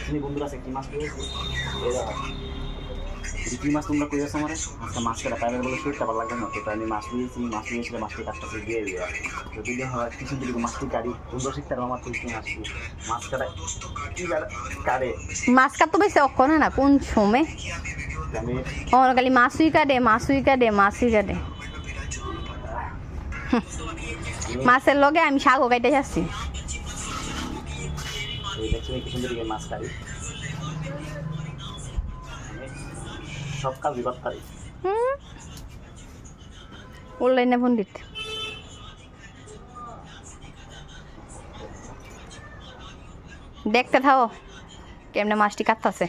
তুমি বন্ধুরা কি মাছ পেয়েছি কি মাছ তোমরা কই আছো আমারে আজকে মাছ কাটা পাইলে বলে শরীরটা ভালো লাগবে না তো আমি মাছ পেয়েছি মাছটি কাটতে দিয়ে দিয়ে যদি হয় কিছু দিকে মাছটি কাটি তোমরা শিখতে আমার থেকে আসছি মাছ কাটা কি কাটে মাছ কাটতে বেশি অক্ষণ না কোন সময় আমি খালি মাছই কাটে মাছের লগে আমি শাকও কাটতে যাচ্ছি কিছু দিকে মাছ কাটি সব কাজ বিপদ পারি অনলাইনে পণ্ডিত দেখতে থাও কেমনে মাছটি কাটতেছে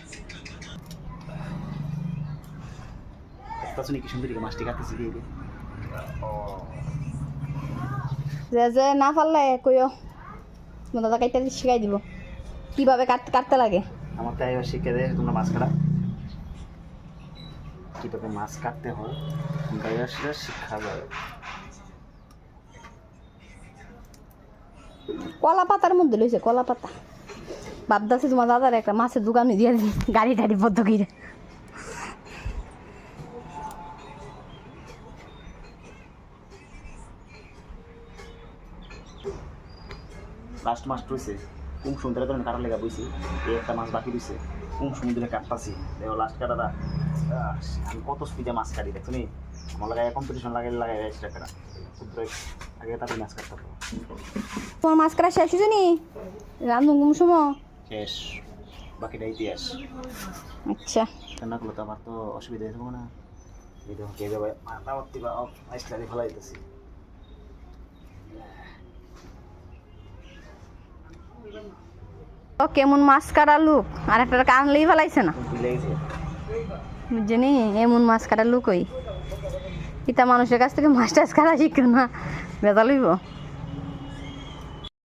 কি সুন্দর মাছটি কাটতেছি দিয়ে যে না পারলে কইও দাদা কাটতে শিখাই দিব কিভাবে কাটতে লাগে আমার তাই শিখে দেয় তোমরা মাছ কাটা কিভাবে মাছ কাটতে হয় সেটা শিক্ষা যায় কলা পাতার মধ্যে লইছে কলা পাতা ভাবতেছি তোমার দাদার একটা মাছের দোকানে দিয়ে গাড়ি টাড়ি বদ্ধ কিরে লাস্ট মাছ রয়েছে কোন সমুদ্রে ধরেন কাটার লেগা বইছি এই একটা মাছ বাকি রয়েছে কোন সমুদ্রে কাটতাছি দেখো লাস্ট কাটাটা আমি কত স্পিডে মাছ কাটি দেখছো নি আমার লাগাই কম্পিটিশন লাগাই এক্সট্রা কাটা ক্ষুদ্র আগে তাদের মাছ কাটতে হবে তোমার মাছ কাটা শেষ হয়েছে নি রান্ধুন কোন সময় শেষ বাকিটা ইতিহাস আচ্ছা রান্না করলে তো আমার তো অসুবিধা হয়ে যাবো না এই দেখো কে যাবে মাথা ভর্তি বা আইসলারি ফেলাই দিতেছি ও কেমন মাছ কাটা লুক আর একটা কানলেই ফেলাইছে না বুঝছি এমন মাছ কাটা লুক ওই ইতা মানুষের কাছ থেকে মাছ টাছ কাটা শিখো না বেজা লইব